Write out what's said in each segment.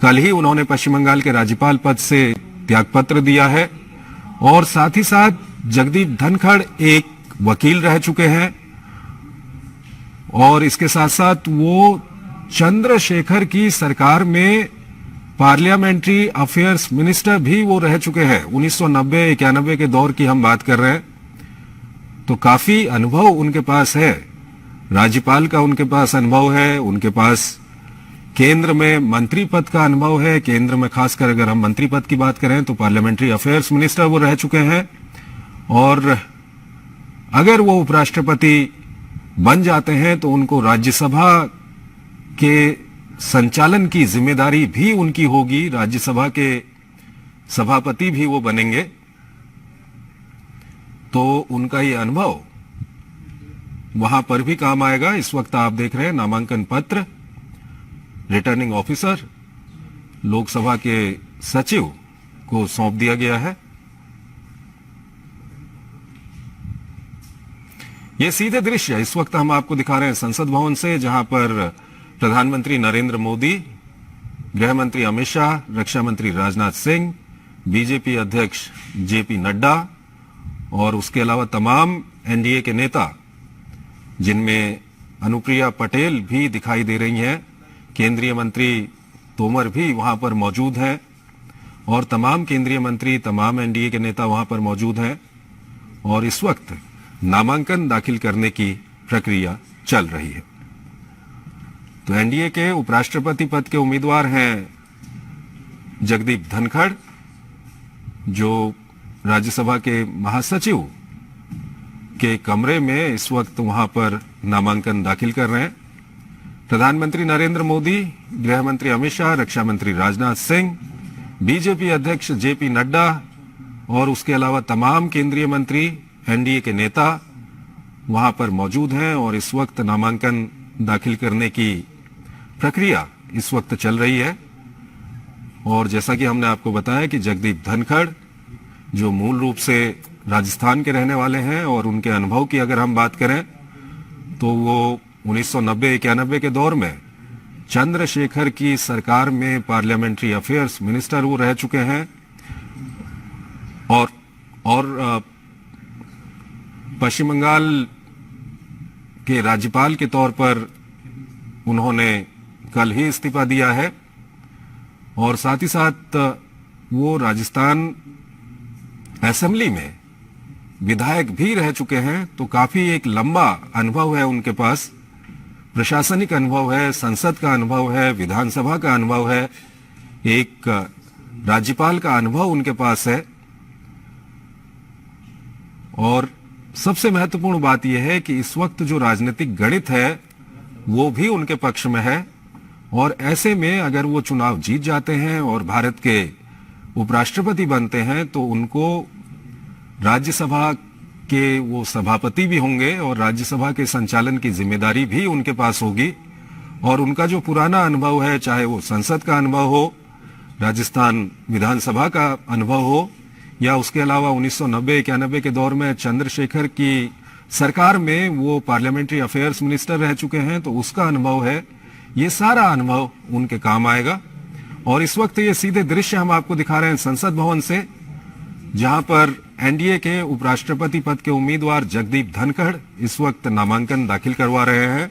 कल ही उन्होंने पश्चिम बंगाल के राज्यपाल पद से त्यागपत्र दिया है और साथ ही साथ जगदीप धनखड़ एक वकील रह चुके हैं और इसके साथ साथ वो चंद्रशेखर की सरकार में पार्लियामेंट्री अफेयर्स मिनिस्टर भी वो रह चुके हैं। 1990-91 के दौर की हम बात कर रहे हैं, तो काफी अनुभव उनके पास है। राज्यपाल का उनके पास अनुभव है, उनके पास केंद्र में मंत्री पद का अनुभव है। केंद्र में खासकर अगर हम मंत्री पद की बात करें तो पार्लियामेंट्री अफेयर्स मिनिस्टर वो रह चुके हैं और अगर वो उपराष्ट्रपति बन जाते हैं तो उनको राज्यसभा के संचालन की जिम्मेदारी भी उनकी होगी। राज्यसभा के सभापति भी वो बनेंगे, तो उनका ये अनुभव वहां पर भी काम आएगा। इस वक्त आप देख रहे हैं नामांकन पत्र रिटर्निंग ऑफिसर लोकसभा के सचिव को सौंप दिया गया है। ये सीधे दृश्य इस वक्त हम आपको दिखा रहे हैं संसद भवन से, जहां पर प्रधानमंत्री नरेंद्र मोदी, गृह मंत्री अमित शाह, रक्षा मंत्री राजनाथ सिंह, बीजेपी अध्यक्ष जेपी नड्डा और उसके अलावा तमाम एनडीए के नेता, जिनमें अनुप्रिया पटेल भी दिखाई दे रही हैं, केंद्रीय मंत्री तोमर भी वहां पर मौजूद हैं और तमाम केंद्रीय मंत्री, तमाम एनडीए के नेता वहां पर मौजूद हैं और इस वक्त नामांकन दाखिल करने की प्रक्रिया चल रही है। तो एनडीए के उपराष्ट्रपति पद के उम्मीदवार हैं जगदीप धनखड़, जो राज्यसभा के महासचिव के कमरे में इस वक्त वहां पर नामांकन दाखिल कर रहे हैं। प्रधानमंत्री नरेंद्र मोदी, गृह मंत्री अमित शाह, रक्षा मंत्री राजनाथ सिंह, बीजेपी अध्यक्ष जेपी नड्डा और उसके अलावा तमाम केंद्रीय मंत्री, एनडीए के नेता वहां पर मौजूद हैं और इस वक्त नामांकन दाखिल करने की प्रक्रिया इस वक्त चल रही है। और जैसा कि हमने आपको बताया कि जगदीप धनखड़, जो मूल रूप से राजस्थान के रहने वाले हैं और उनके अनुभव की अगर हम बात करें तो वो 1990-91 के दौर में चंद्रशेखर की सरकार में पार्लियामेंट्री अफेयर्स मिनिस्टर वो रह चुके हैं और पश्चिम बंगाल के राज्यपाल के तौर पर उन्होंने कल ही इस्तीफा दिया है और साथ ही साथ वो राजस्थान असेंबली में विधायक भी रह चुके हैं। तो काफी एक लंबा अनुभव है उनके पास, प्रशासनिक अनुभव है, संसद का अनुभव है, विधानसभा का अनुभव है, एक राज्यपाल का अनुभव उनके पास है। और सबसे महत्वपूर्ण बात यह है कि इस वक्त जो राजनीतिक गणित है वो भी उनके पक्ष में है और ऐसे में अगर वो चुनाव जीत जाते हैं और भारत के उपराष्ट्रपति बनते हैं तो उनको राज्यसभा के वो सभापति भी होंगे और राज्यसभा के संचालन की जिम्मेदारी भी उनके पास होगी। और उनका जो पुराना अनुभव है, चाहे वो संसद का अनुभव हो, राजस्थान विधानसभा का अनुभव हो या उसके अलावा 1990-91 के दौर में चंद्रशेखर की सरकार में वो पार्लियामेंट्री अफेयर्स मिनिस्टर रह चुके हैं, तो उसका अनुभव है, ये सारा अनुभव उनके काम आएगा। और इस वक्त ये सीधे दृश्य हम आपको दिखा रहे हैं संसद भवन से, जहां पर एनडीए के उपराष्ट्रपति पद के उम्मीदवार जगदीप धनखड़ इस वक्त नामांकन दाखिल करवा रहे हैं।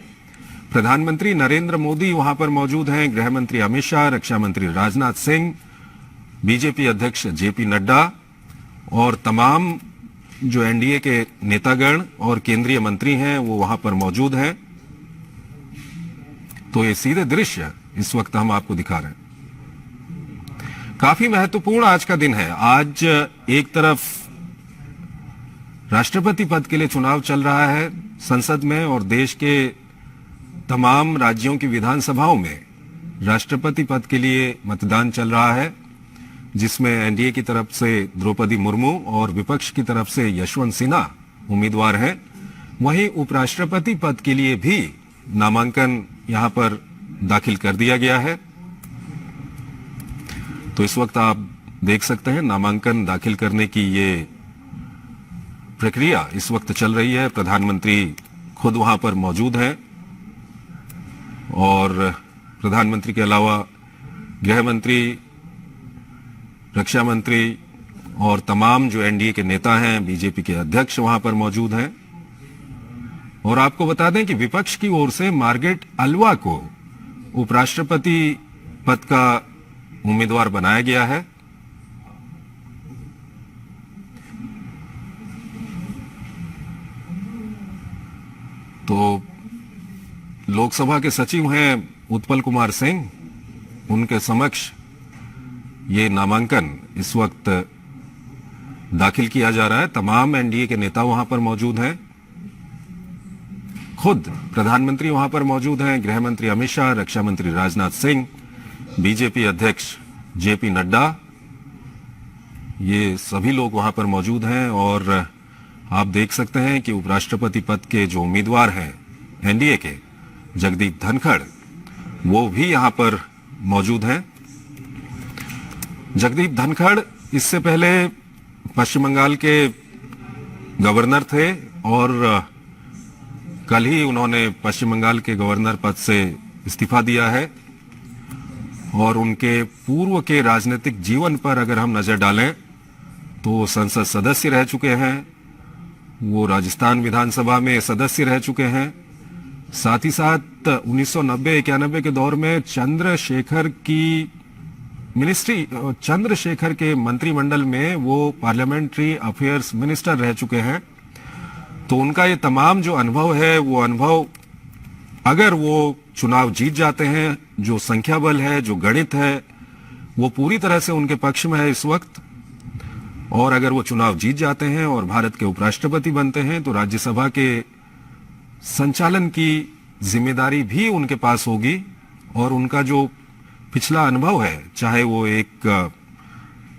प्रधानमंत्री नरेंद्र मोदी वहां पर मौजूद हैं, गृह मंत्री अमित शाह, रक्षा मंत्री राजनाथ सिंह, बीजेपी अध्यक्ष जेपी नड्डा और तमाम जो एनडीए के नेतागण और केंद्रीय मंत्री हैं वो वहां पर मौजूद हैं। तो ये सीधे दृश्य इस वक्त हम आपको दिखा रहे हैं। काफी महत्वपूर्ण आज का दिन है। आज एक तरफ राष्ट्रपति पद के लिए चुनाव चल रहा है संसद में और देश के तमाम राज्यों की विधानसभाओं में राष्ट्रपति पद के लिए मतदान चल रहा है, जिसमें एनडीए की तरफ से द्रौपदी मुर्मू और विपक्ष की तरफ से यशवंत सिन्हा उम्मीदवार हैं। वहीं उपराष्ट्रपति पद के लिए भी नामांकन यहां पर दाखिल कर दिया गया है। तो इस वक्त आप देख सकते हैं नामांकन दाखिल करने की ये प्रक्रिया इस वक्त चल रही है। प्रधानमंत्री खुद वहां पर मौजूद हैं और प्रधानमंत्री के अलावा गृह मंत्री, रक्षा मंत्री और तमाम जो एनडीए के नेता हैं, बीजेपी के अध्यक्ष वहां पर मौजूद हैं। और आपको बता दें कि विपक्ष की ओर से मार्गरेट अल्वा को उपराष्ट्रपति पद का उम्मीदवार बनाया गया है। तो लोकसभा के सचिव हैं उत्पल कुमार सिंह, उनके समक्ष ये नामांकन इस वक्त दाखिल किया जा रहा है। तमाम एनडीए के नेता वहां पर मौजूद हैं, खुद प्रधानमंत्री वहां पर मौजूद हैं, गृह मंत्री अमित शाह, रक्षा मंत्री राजनाथ सिंह, बीजेपी अध्यक्ष जेपी नड्डा, ये सभी लोग वहां पर मौजूद हैं। और आप देख सकते हैं कि उपराष्ट्रपति पद के जो उम्मीदवार हैं एनडीए के, जगदीप धनखड़, वो भी यहां पर मौजूद हैं। जगदीप धनखड़ इससे पहले पश्चिम बंगाल के गवर्नर थे और कल ही उन्होंने पश्चिम बंगाल के गवर्नर पद से इस्तीफा दिया है। और उनके पूर्व के राजनीतिक जीवन पर अगर हम नजर डालें तो वो संसद सदस्य रह चुके हैं, वो राजस्थान विधानसभा में सदस्य रह चुके हैं। साथ ही साथ 1990-91 के दौर में चंद्रशेखर के मंत्रिमंडल में वो पार्लियामेंट्री अफेयर्स मिनिस्टर रह चुके हैं। तो उनका ये तमाम जो अनुभव है, वो अनुभव अगर वो चुनाव जीत जाते हैं, जो संख्या बल है, जो गणित है, वो पूरी तरह से उनके पक्ष में है इस वक्त। और अगर वो चुनाव जीत जाते हैं और भारत के उपराष्ट्रपति बनते हैं तो राज्यसभा के संचालन की जिम्मेदारी भी उनके पास होगी। और उनका जो पिछला अनुभव है, चाहे वो एक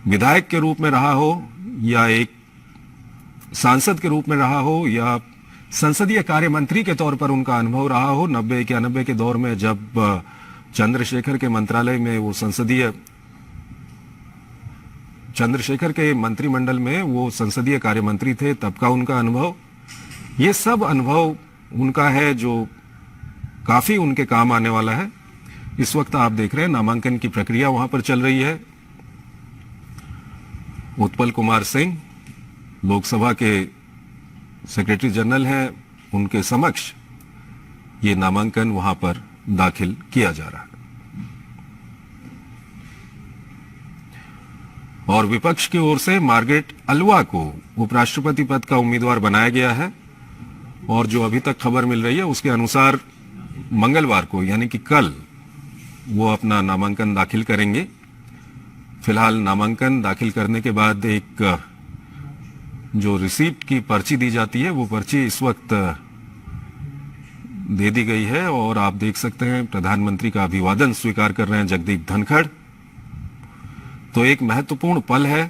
विधायक के रूप में रहा हो या एक सांसद के रूप में रहा हो या संसदीय कार्य मंत्री के तौर पर उनका अनुभव रहा हो 90-91 के दौर में, जब चंद्रशेखर के मंत्रालय में वो चंद्रशेखर के मंत्रिमंडल में वो संसदीय कार्य मंत्री थे, तब का उनका अनुभव, ये सब अनुभव उनका है जो काफी उनके काम आने वाला है। इस वक्त आप देख रहे हैं नामांकन की प्रक्रिया वहां पर चल रही है। उत्पल कुमार सिंह लोकसभा के सेक्रेटरी जनरल हैं, उनके समक्ष ये नामांकन वहां पर दाखिल किया जा रहा है। और विपक्ष की ओर से मार्गरेट अल्वा को उपराष्ट्रपति पद का उम्मीदवार बनाया गया है। और जो अभी तक खबर मिल रही है उसके अनुसार मंगलवार को, यानी कि कल, वो अपना नामांकन दाखिल करेंगे। फिलहाल नामांकन दाखिल करने के बाद एक जो रिसीप्ट की पर्ची दी जाती है, वो पर्ची इस वक्त दे दी गई है। और आप देख सकते हैं प्रधानमंत्री का अभिवादन स्वीकार कर रहे हैं जगदीप धनखड़। तो एक महत्वपूर्ण पल है।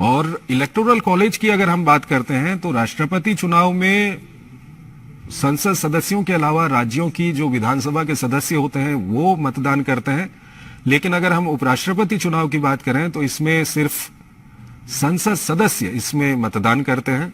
और इलेक्टोरल कॉलेज की अगर हम बात करते हैं तो राष्ट्रपति चुनाव में संसद सदस्यों के अलावा राज्यों की जो विधानसभा के सदस्य होते हैं वो मतदान करते हैं। लेकिन अगर हम उपराष्ट्रपति चुनाव की बात करें तो इसमें सिर्फ संसद सदस्य इसमें मतदान करते हैं।